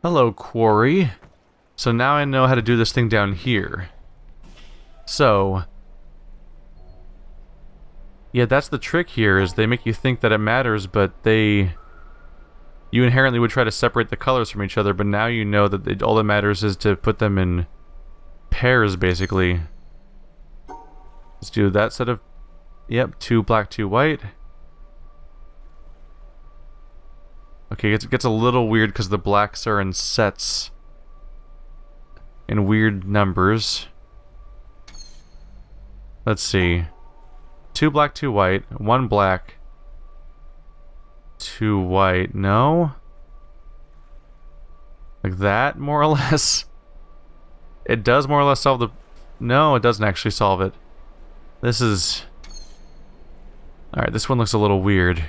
Hello, quarry. So now I know how to do this thing down here. So, yeah, that's the trick here, is they make you think that it matters, but you inherently would try to separate the colors from each other, but now you know that all that matters is to put them in pairs, basically. Let's do that set of, yep, 2 black, 2 white. Okay, it gets a little weird because the blacks are in sets. In weird numbers. Let's see. 2 black, 2 white. 1 black. 2 white. No? Like that, more or less? It does more or less solve the... No, it doesn't actually solve it. This is... Alright, this one looks a little weird.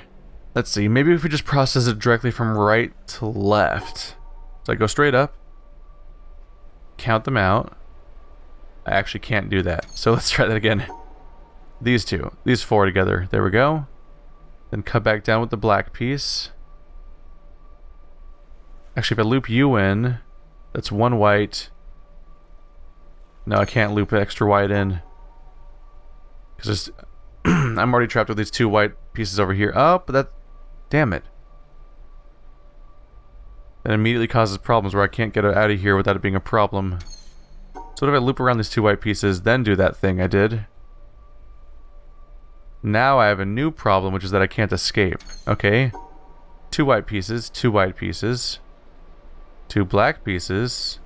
Let's see, maybe if we just process it directly from right to left. So I go straight up. Count them out. I actually can't do that. So let's try that again. These 4 together. There we go. Then cut back down with the black piece. Actually, if I loop you in, that's 1 white. No, I can't loop extra white in. Because I'm already trapped with these 2 white pieces over here. Oh, but that... Damn it. That immediately causes problems where I can't get it out of here without it being a problem. So what if I loop around these 2 white pieces, then do that thing I did? Now I have a new problem, which is that I can't escape. Okay. 2 white pieces, 2 white pieces. 2 black pieces.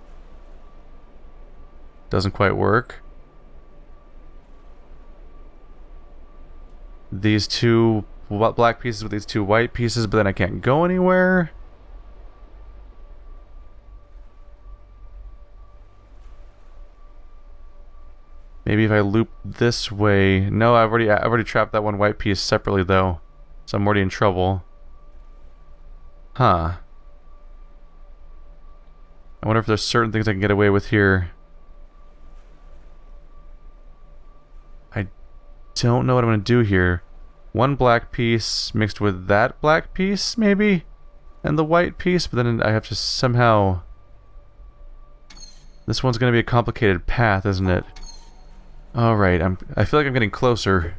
Doesn't quite work. These 2 black pieces with these 2 white pieces, but then I can't go anywhere. Maybe if I loop this way. No, I've already trapped that 1 white piece separately though, so I'm already in trouble. Huh. I wonder if there's certain things I can get away with here. I don't know what I'm gonna do here. 1 black piece mixed with that black piece, maybe? And the white piece, but then I have to somehow... This one's gonna be a complicated path, isn't it? Alright, I feel like I'm getting closer.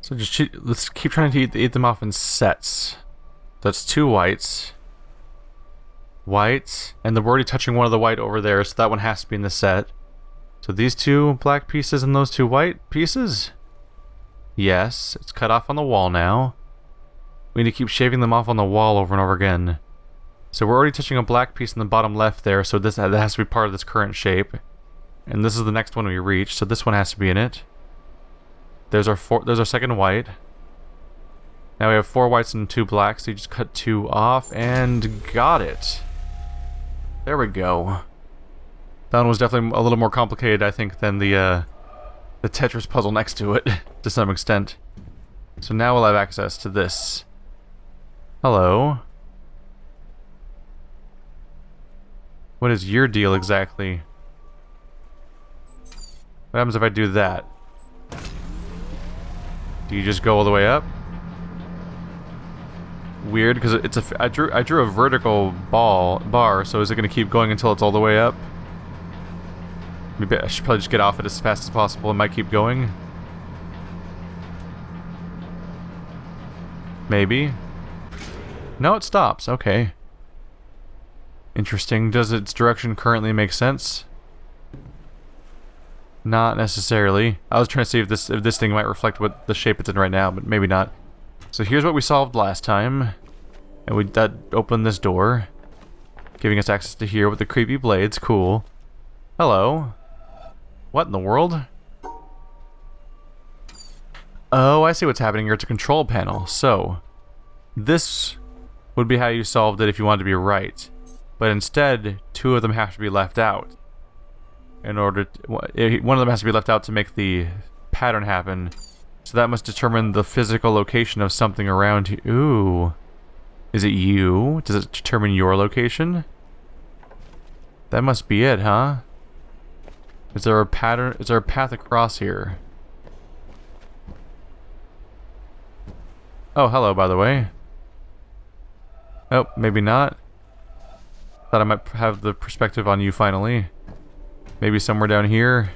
So let's keep trying to eat them off in sets. That's 2 whites. White, and we're already touching one of the white over there, so that one has to be in the set. So these 2 black pieces and those 2 white pieces? Yes, it's cut off on the wall now. We need to keep shaving them off on the wall over and over again. So we're already touching a black piece in the bottom left there, so that has to be part of this current shape. And this is the next one we reach, so this one has to be in it. There's our second white. Now we have 4 whites and 2 blacks, so you just cut 2 off, and got it. There we go. That one was definitely a little more complicated, I think, than the Tetris puzzle next to it, to some extent. So now we'll have access to this. Hello. What is your deal exactly? What happens if I do that? Do you just go all the way up? Weird, because I drew a vertical bar, so is it going to keep going until it's all the way up? Maybe I should probably just get off it as fast as possible. It might keep going. Maybe. No, it stops. Okay. Interesting. Does its direction currently make sense? Not necessarily. I was trying to see if this thing might reflect what the shape it's in right now, but maybe not. So here's what we solved last time. And we opened this door, giving us access to here with the creepy blades. Cool. Hello. What in the world? Oh, I see what's happening here. It's a control panel. So, this would be how you solved it if you wanted to be right. But instead, 2 of them have to be left out. In order to, one of them has to be left out to make the pattern happen. So that must determine the physical location of something around you. Ooh. Is it you? Does it determine your location? That must be it, huh? Is there a pattern? Is there a path across here? Oh, hello, by the way. Oh, maybe not. Thought I might have the perspective on you finally. Maybe somewhere down here.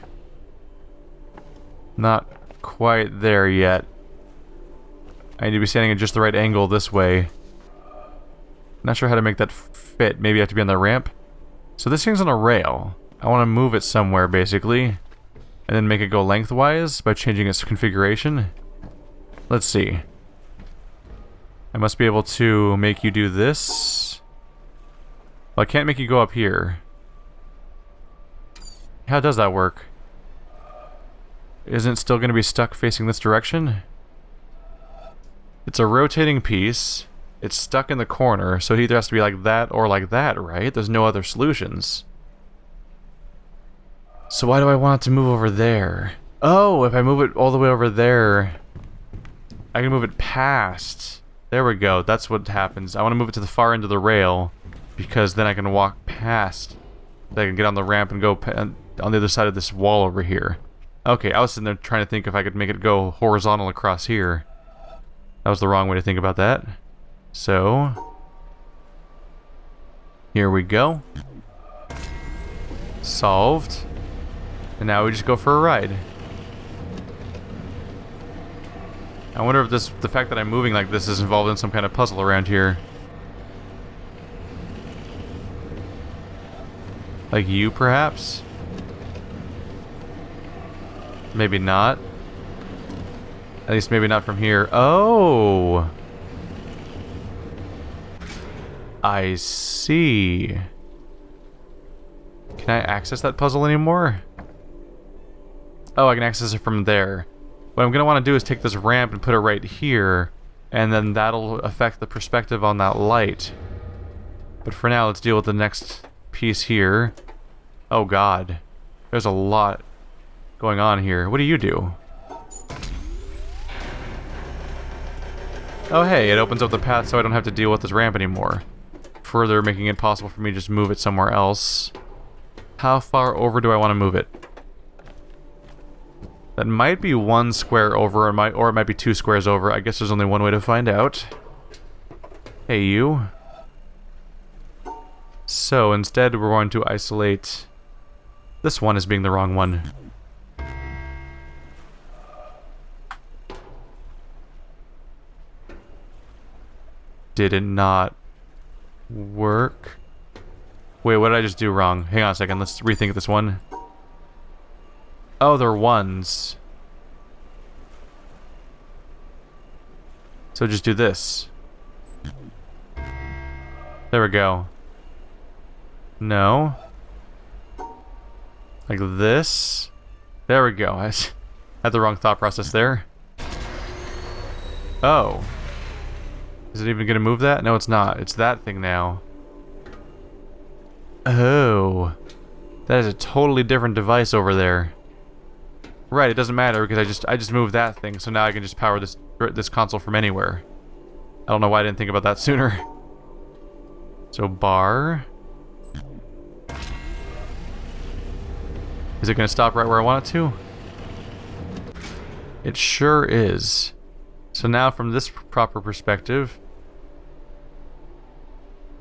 Not quite there yet. I need to be standing at just the right angle this way. Not sure how to make that fit. Maybe I have to be on the ramp. So this thing's on a rail. I want to move it somewhere, basically. And then make it go lengthwise by changing its configuration. Let's see. I must be able to make you do this. Well, I can't make you go up here. How does that work? Isn't it still going to be stuck facing this direction? It's a rotating piece. It's stuck in the corner, so it either has to be like that or like that, right? There's no other solutions. So why do I want it to move over there? Oh, if I move it all the way over there, I can move it past. There we go. That's what happens. I want to move it to the far end of the rail, because then I can walk past. I can get on the ramp and go on the other side of this wall over here. Okay, I was sitting there trying to think if I could make it go horizontal across here. That was the wrong way to think about that. So, here we go. Solved. And now we just go for a ride. I wonder if the fact that I'm moving like this is involved in some kind of puzzle around here. Like you, perhaps? Maybe not. At least maybe not from here. Oh! I see. Can I access that puzzle anymore? Oh, I can access it from there. What I'm going to want to do is take this ramp and put it right here, and then that'll affect the perspective on that light. But for now, let's deal with the next piece here. Oh god. There's a lot going on here. What do you do? Oh hey, it opens up the path so I don't have to deal with this ramp anymore. Further making it possible for me to just move it somewhere else. How far over do I want to move it? That might be one square over, or it might be two squares over. I guess there's only one way to find out. Hey, you. So, instead we're going to isolate this one as being the wrong one. Did it not work? Wait, what did I just do wrong? Hang on a second, let's rethink this one. Oh, they're ones. So just do this. There we go. No. Like this. There we go. I had the wrong thought process there. Oh. Is it even gonna move that? No, it's not. It's that thing now. Oh. That is a totally different device over there. Right, it doesn't matter because I just moved that thing, so now I can just power this console from anywhere. I don't know why I didn't think about that sooner. So bar. Is it going to stop right where I want it to? It sure is. So now from this proper perspective,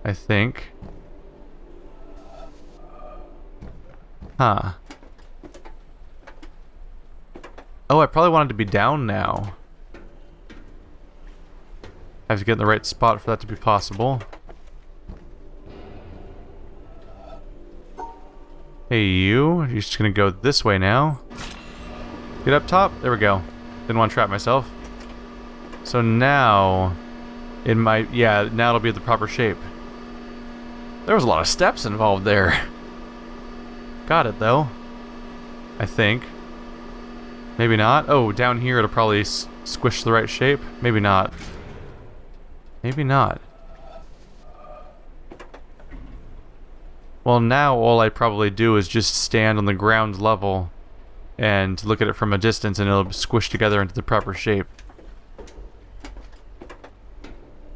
I think. Huh. Oh, I probably wanted to be down now. I have to get in the right spot for that to be possible. Hey, you're just gonna go this way now. Get up top. There we go. Didn't want to trap myself. So now, it might, yeah, now it'll be the proper shape. There was a lot of steps involved there. Got it though. I think. Maybe not. Oh, down here it'll probably squish the right shape. Maybe not. Maybe not. Well, now all I probably do is just stand on the ground level and look at it from a distance and it'll squish together into the proper shape.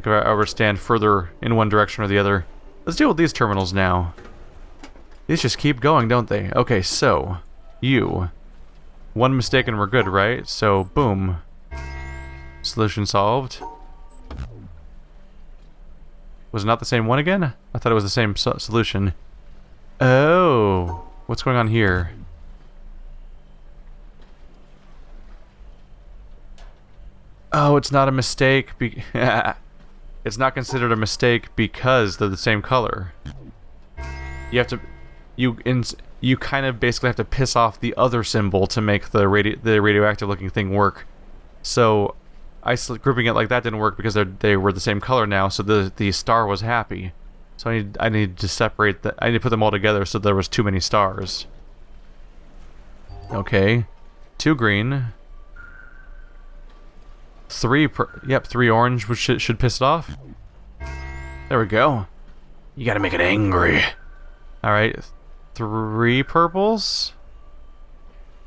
If I were to stand further in one direction or the other. Let's deal with these terminals now. These just keep going, don't they? Okay, so, you. One mistake and we're good, right? So, boom. Solution solved. Was it not the same one again? I thought it was the same solution. Oh, what's going on here? Oh, it's not a mistake. It's not considered a mistake because they're the same color. You have to, you kind of basically have to piss off the other symbol to make the radioactive looking thing work. So, grouping it like that didn't work because they were the same color now. So the star was happy. So I need to separate I need to put them all together so there was too many stars. Okay, 2 green. 3 orange, which should piss it off. There we go. You gotta make it angry. Alright, 3 purples.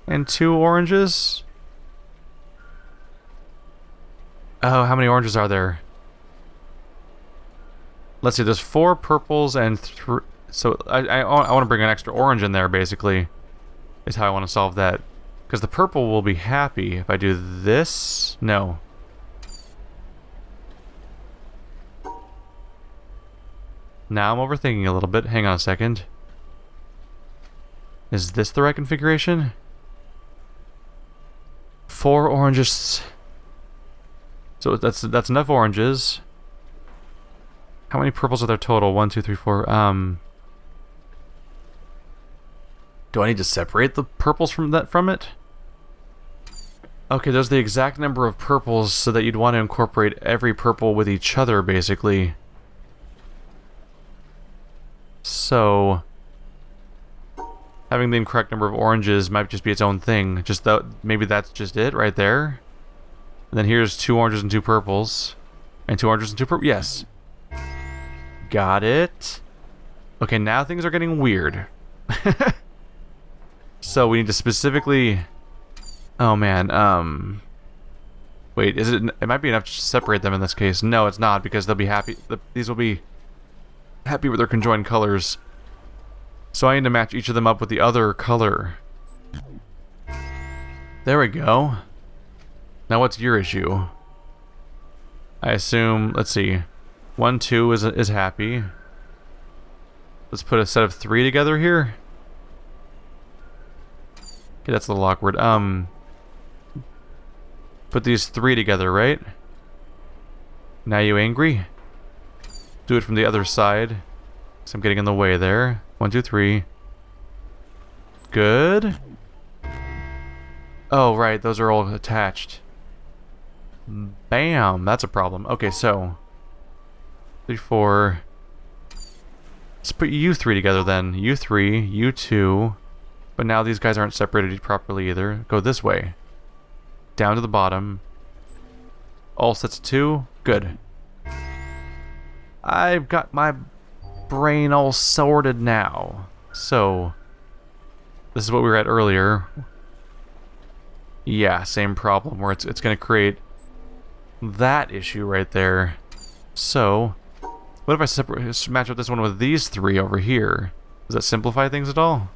And 2 oranges. Oh, how many oranges are there? Let's see, there's 4 purples and 3... So, I want to bring an extra orange in there, basically. Is how I want to solve that. Because the purple will be happy if I do this. No. Now I'm overthinking a little bit. Hang on a second. Is this the right configuration? 4 oranges. So that's enough oranges. How many purples are there total? 1, 2, 3, 4. Do I need to separate the purples from it? Okay, there's the exact number of purples so that you'd want to incorporate every purple with each other, basically. So, having the incorrect number of oranges might just be its own thing. Maybe that's just it right there. And then here's 2 oranges and 2 purples. And 2 oranges and 2 purples. Yes. Got it. Okay, now things are getting weird. So we need to specifically... Oh man, wait, it might be enough to separate them in this case. No, it's not, because they'll be happy. These will be happy with their conjoined colors. So I need to match each of them up with the other color. There we go. Now what's your issue? I assume, let's see, 1, 2 is happy. Let's put a set of 3 together here. Okay, that's a little awkward. Put these 3 together, right? Now you angry? Do it from the other side. So I'm getting in the way there. 1, 2, 3. Good. Oh, right, those are all attached. Bam, that's a problem. Okay, so 3, 4. Let's put you 3 together then. You 3, you 2. But now these guys aren't separated properly either. Go this way. Down to the bottom. All sets of 2. Good. I've got my brain all sorted now. So, this is what we were at earlier. Yeah, same problem where it's going to create that issue right there. So, what if I match up this one with these 3 over here? Does that simplify things at all?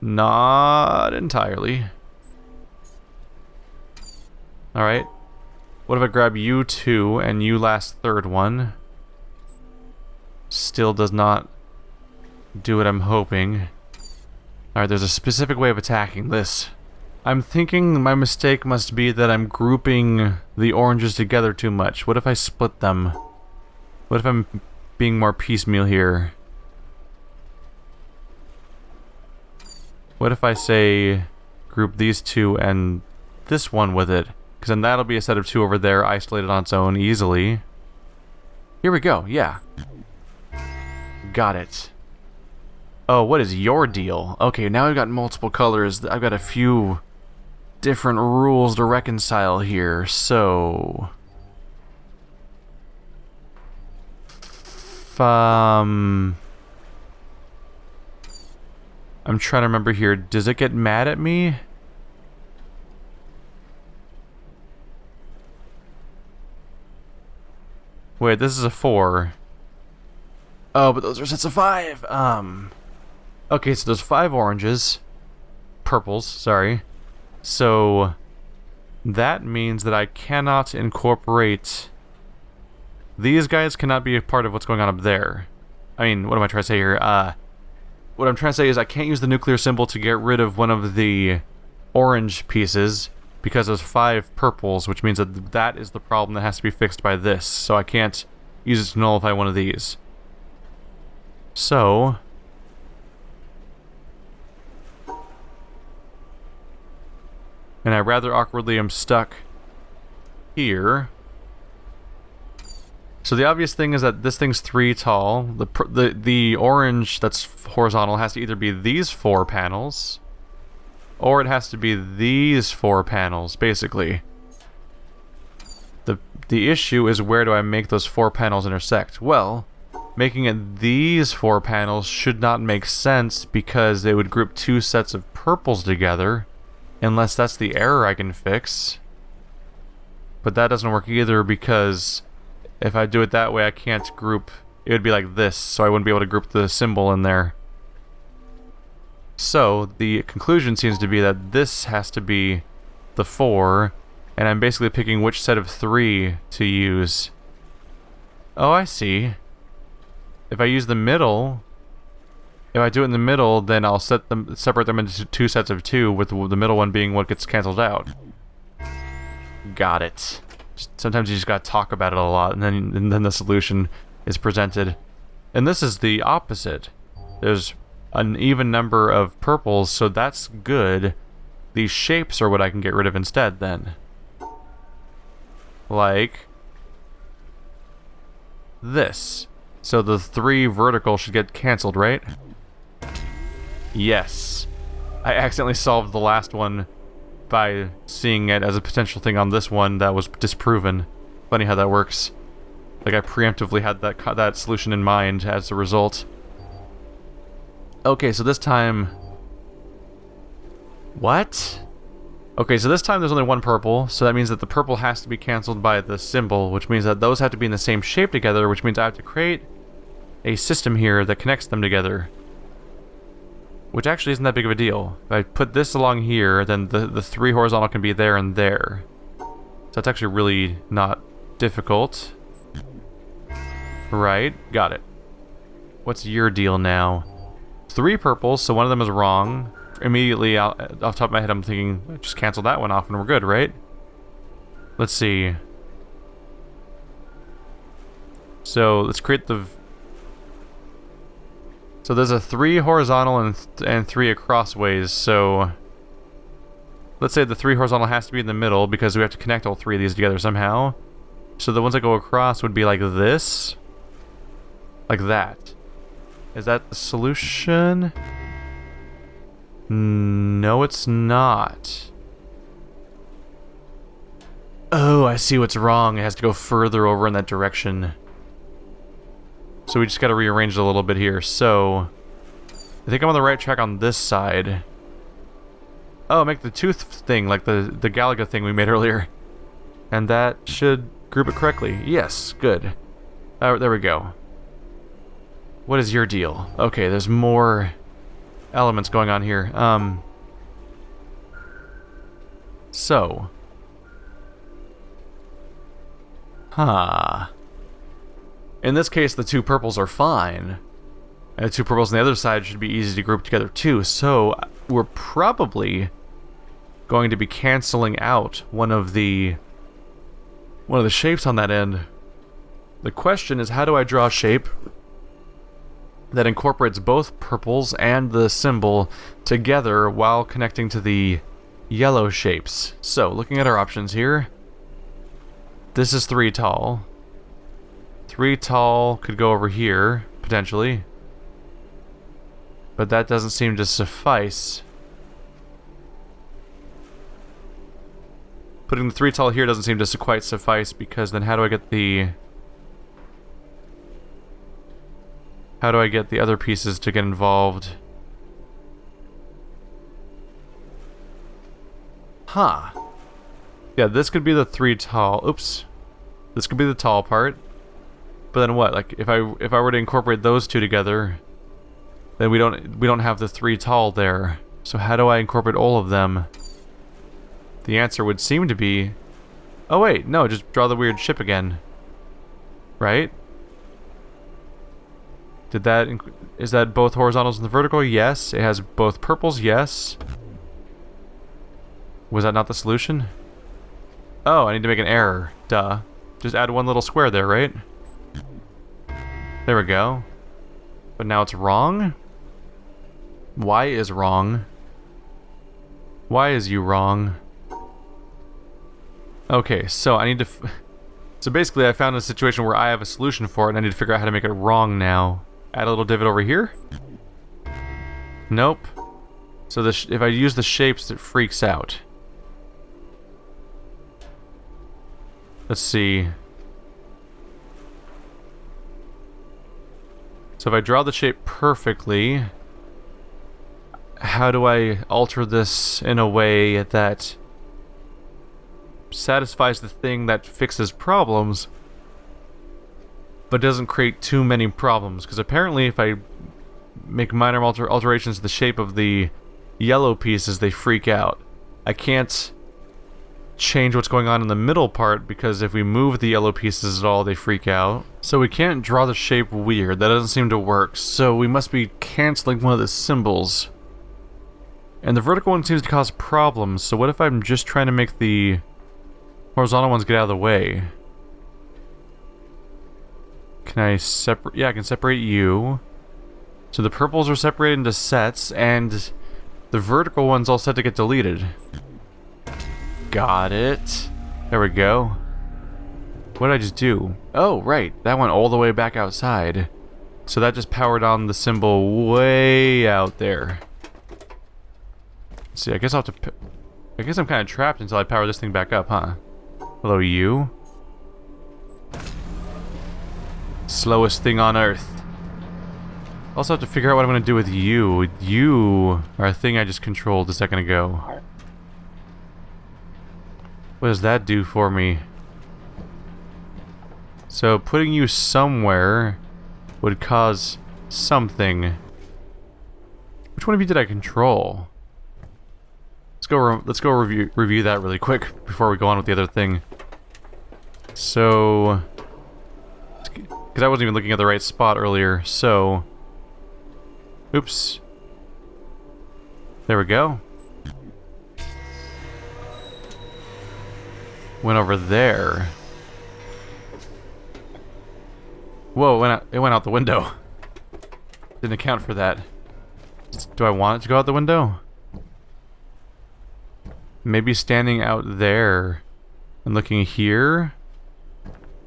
Not entirely. Alright. What if I grab you 2 and you last 3rd one? Still does not do what I'm hoping. Alright, there's a specific way of attacking this. I'm thinking my mistake must be that I'm grouping the oranges together too much. What if I split them? What if I'm being more piecemeal here? What if I say group these 2 and this one with it? Because then that'll be a set of 2 over there isolated on its own easily. Here we go, yeah. Got it. Oh, what is your deal? Okay, now I've got multiple colors. I've got a few different rules to reconcile here, so... I'm trying to remember here. Does it get mad at me? Wait, this is a 4. Oh, but those are sets of 5. Okay, so there's 5 oranges. Purples, sorry. So that means that I cannot incorporate These guys cannot be a part of what's going on up there. I mean, what am I trying to say here? What I'm trying to say is I can't use the nuclear symbol to get rid of one of the orange pieces because there's 5 purples, which means that that is the problem that has to be fixed by this. So I can't use it to nullify one of these. So... and I rather awkwardly am stuck here. So the obvious thing is that this thing's 3 tall. The orange that's horizontal has to either be these 4 panels, or it has to be these 4 panels, basically. The issue is, where do I make those 4 panels intersect? Well, making it these 4 panels should not make sense because they would group 2 sets of purples together, unless that's the error I can fix. But that doesn't work either, because if I do it that way, I can't group... it would be like this, so I wouldn't be able to group the symbol in there. So, the conclusion seems to be that this has to be the 4, and I'm basically picking which set of 3 to use. Oh, I see. If I use the middle... if I do it in the middle, then I'll separate them into 2 sets of 2, with the middle one being what gets cancelled out. Got it. Sometimes you just gotta talk about it a lot, and then the solution is presented. And this is the opposite. There's an even number of purples, so that's good. These shapes are what I can get rid of instead, then. Like... this. So the 3 vertical should get cancelled, right? Yes. I accidentally solved the last one by seeing it as a potential thing on this one that was disproven. Funny how that works. Like, I preemptively had that solution in mind as a result. Okay, so this time... what? Okay, so this time there's only 1 purple, so that means that the purple has to be cancelled by the symbol, which means that those have to be in the same shape together, which means I have to create a system here that connects them together. Which actually isn't that big of a deal. If I put this along here, then the 3 horizontal can be there and there. So that's actually really not difficult. Right, got it. What's your deal now? 3 purples, so one of them is wrong. Immediately, off the top of my head, I'm thinking, just cancel that one off and we're good, right? Let's see. So, let's create the... so there's a 3 horizontal and 3 acrossways, so... let's say the 3 horizontal has to be in the middle because we have to connect all 3 of these together somehow. So the ones that go across would be like this. Like that. Is that the solution? No, it's not. Oh, I see what's wrong. It has to go further over in that direction. So we just gotta rearrange it a little bit here. So, I think I'm on the right track on this side. Oh, make the tooth thing, like the Galaga thing we made earlier. And that should group it correctly. Yes, good. There we go. What is your deal? Okay, there's more elements going on here. So. In this case, the 2 purples are fine. And the 2 purples on the other side should be easy to group together too. So, we're probably going to be canceling out one of the shapes on that end. The question is, how do I draw a shape that incorporates both purples and the symbol together while connecting to the yellow shapes? So, looking at our options here, this is 3 tall. 3 tall could go over here, potentially. But that doesn't seem to suffice. Putting the 3 tall here doesn't seem to quite suffice, because then how do I get the... how do I get the other pieces to get involved? Huh. Yeah, this could be the 3 tall. Oops. This could be the tall part. But then what? Like, if I were to incorporate those 2 together, then we don't have the 3 tall there. So how do I incorporate all of them? The answer would seem to be... oh wait, no, just draw the weird ship again. Right? Is that both horizontals and the vertical? Yes. It has both purples? Yes. Was that not the solution? Oh, I need to make an error. Duh. Just add one little square there, right? There we go. But now it's wrong? Y is wrong. Why is you wrong? Okay, so I need to... So basically I found a situation where I have a solution for it and I need to figure out how to make it wrong now. Add a little divot over here? Nope. So if I use the shapes, it freaks out. Let's see. So if I draw the shape perfectly, how do I alter this in a way that satisfies the thing that fixes problems, but doesn't create too many problems? Because apparently if I make minor alterations to the shape of the yellow pieces, they freak out. I can't change what's going on in the middle part, because if we move the yellow pieces at all, they freak out. So we can't draw the shape weird. That doesn't seem to work. So we must be canceling one of the symbols. And the vertical one seems to cause problems. So what if I'm just trying to make the horizontal ones get out of the way? Can I separate? Yeah, I can separate you. So the purples are separated into sets, and the vertical one's all set to get deleted. Got it. There we go. What did I just do? Oh, right. That went all the way back outside. So that just powered on the symbol way out there. Let's see, I guess I'll have to... I guess I'm kind of trapped until I power this thing back up, huh? Hello, you. Slowest thing on Earth. Also have to figure out what I'm going to do with you. You are a thing I just controlled a second ago. What does that do for me? So putting you somewhere would cause something. Which one of you did I control? Let's go review that really quick before we go on with the other thing. So, because I wasn't even looking at the right spot earlier. So, oops. There we go. Went over there. Whoa, it went out the window. Didn't account for that. Do I want it to go out the window? Maybe standing out there and looking here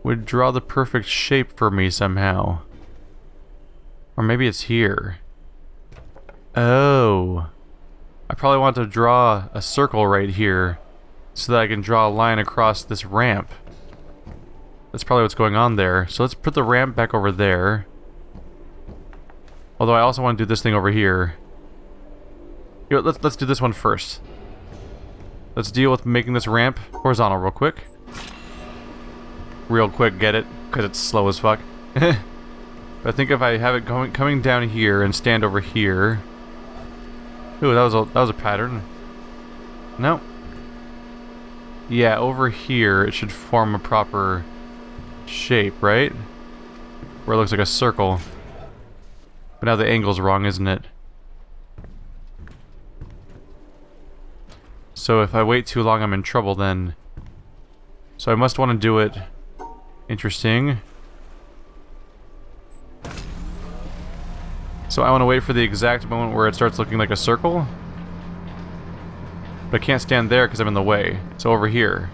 would draw the perfect shape for me somehow. Or maybe it's here. Oh. I probably want to draw a circle right here so that I can draw a line across this ramp. That's probably what's going on there. So let's put the ramp back over there. Although I also want to do this thing over here. You know, let's do this one first. Let's deal with making this ramp horizontal real quick. Real quick, get it? Because it's slow as fuck. But I think if I have it coming down here and stand over here... Ooh, that was a pattern. No. Yeah, over here it should form a proper shape, right? Where it looks like a circle. But now the angle's wrong, isn't it? So if I wait too long, I'm in trouble then. So I must want to do it... Interesting. So I want to wait for the exact moment where it starts looking like a circle. But I can't stand there because I'm in the way. So over here.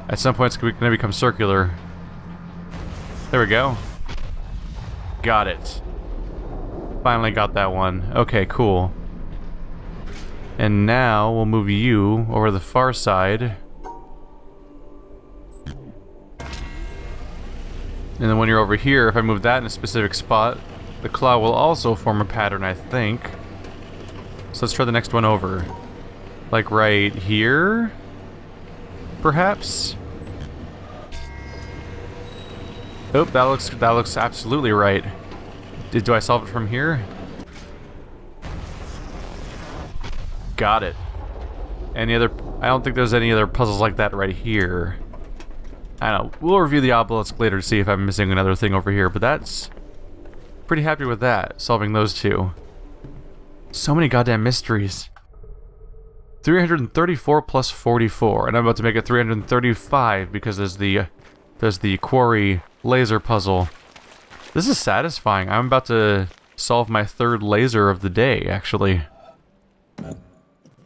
At some point it's going to become circular. There we go. Got it. Finally got that one. Okay, cool. And now we'll move you over the far side. And then when you're over here, if I move that in a specific spot, the claw will also form a pattern, I think. So let's try the next one over. Like right here? Perhaps? Oh, that looks absolutely right. Do I solve it from here? Got it. Any other... I don't think there's any other puzzles like that right here. I don't know. We'll review the obelisk later to see if I'm missing another thing over here, but that's... Pretty happy with that, solving those two. So many goddamn mysteries. 334 plus 44, and I'm about to make it 335 because there's the quarry laser puzzle. This is satisfying. I'm about to solve my third laser of the day, actually.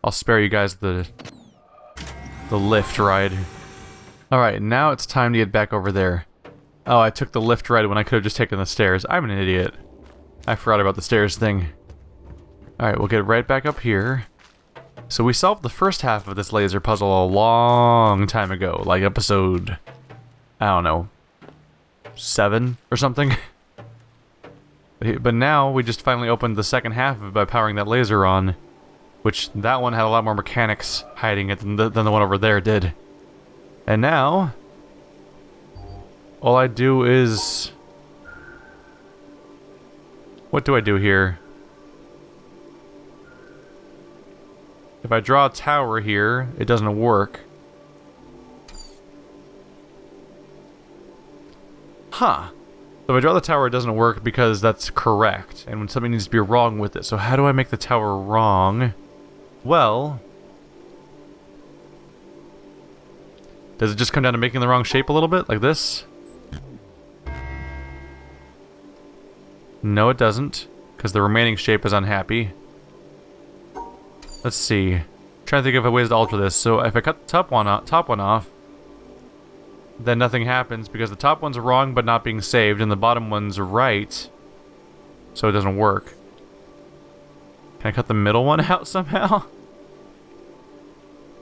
I'll spare you guys the lift ride. Alright, now it's time to get back over there. Oh, I took the lift ride when I could have just taken the stairs. I'm an idiot. I forgot about the stairs thing. Alright, we'll get right back up here. So we solved the first half of this laser puzzle a long time ago. Like episode... I don't know... 7 or something? But now we just finally opened the second half of it by powering that laser on. Which, that one had a lot more mechanics hiding it than the one over there did. And now... all I do is... what do I do here? If I draw a tower here, it doesn't work. Huh. So if I draw the tower, it doesn't work because that's correct. And when something needs to be wrong with it. So how do I make the tower wrong? Well... does it just come down to making the wrong shape a little bit? Like this? No, it doesn't. Because the remaining shape is unhappy. Let's see. I'm trying to think of a ways to alter this. So if I cut the top one off, then nothing happens because the top one's wrong but not being saved, and the bottom one's right. So it doesn't work. Can I cut the middle one out somehow?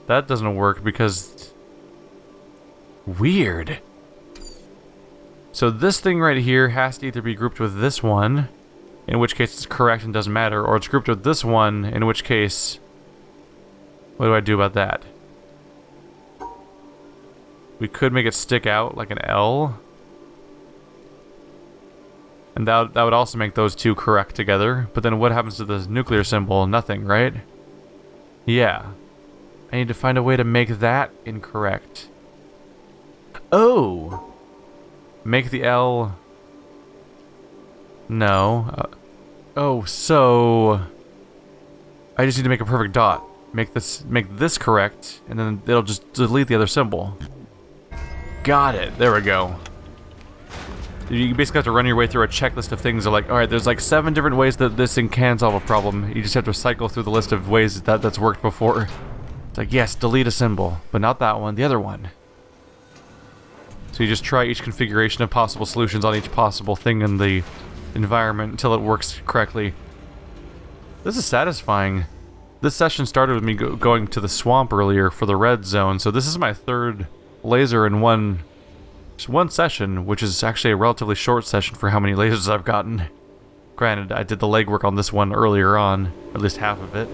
That doesn't work because... weird. So this thing right here has to either be grouped with this one, in which case it's correct and doesn't matter, or it's grouped with this one, in which case... what do I do about that? We could make it stick out like an L. And that would also make those two correct together. But then what happens to the nuclear symbol? Nothing, right? Yeah. I need to find a way to make that incorrect. Oh! Make the L... no. Oh, so... I just need to make a perfect dot. Make this correct, and then it'll just delete the other symbol. Got it. There we go. You basically have to run your way through a checklist of things. Like, alright, there's like 7 different ways that this thing can solve a problem. You just have to cycle through the list of ways that's worked before. It's like, yes, delete a symbol, but not that one, the other one. So you just try each configuration of possible solutions on each possible thing in the environment until it works correctly. This is satisfying. This session started with me going to the swamp earlier for the red zone, so this is my third laser in one session, which is actually a relatively short session for how many lasers I've gotten. Granted, I did the legwork on this one earlier on, at least half of it.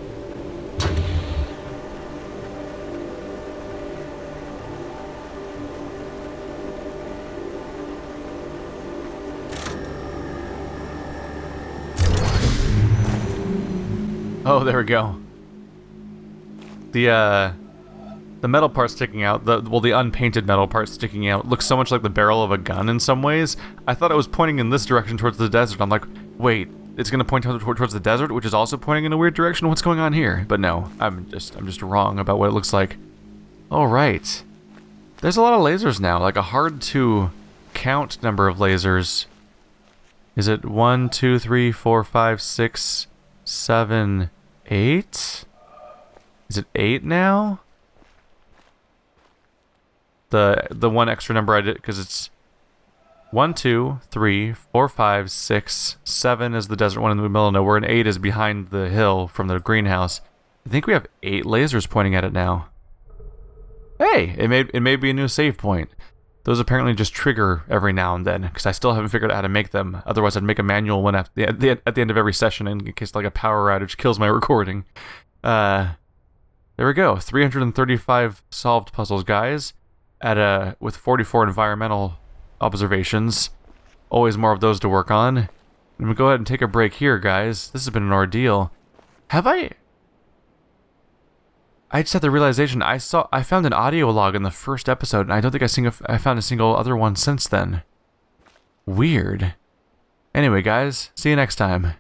Oh, there we go. The metal part sticking out, the unpainted metal part sticking out, looks so much like the barrel of a gun in some ways. I thought it was pointing in this direction towards the desert. I'm like, wait, it's gonna point towards the desert, which is also pointing in a weird direction. What's going on here? But no, I'm just wrong about what it looks like. All right, there's a lot of lasers now, like a hard to count number of lasers. Is it 1, 2, 3, 4, 5, 6, 7, 8? Is it 8 now? The one extra number I did, because it's 1, 2, 3, 4, 5, 6, 7 is the desert one in the middle of nowhere, and 8 is behind the hill from the greenhouse. I think we have 8 lasers pointing at it now. Hey, it may be a new save point. Those apparently just trigger every now and then, because I still haven't figured out how to make them. Otherwise, I'd make a manual one at the end of every session in case like a power outage kills my recording. There we go. 335 solved puzzles, guys. With 44 environmental observations. Always more of those to work on. I'm gonna go ahead and take a break here, guys. This has been an ordeal. Have I I just had the realization I found an audio log in the first episode, and I don't think I found a single other one since then. Weird. Anyway, guys, see you next time.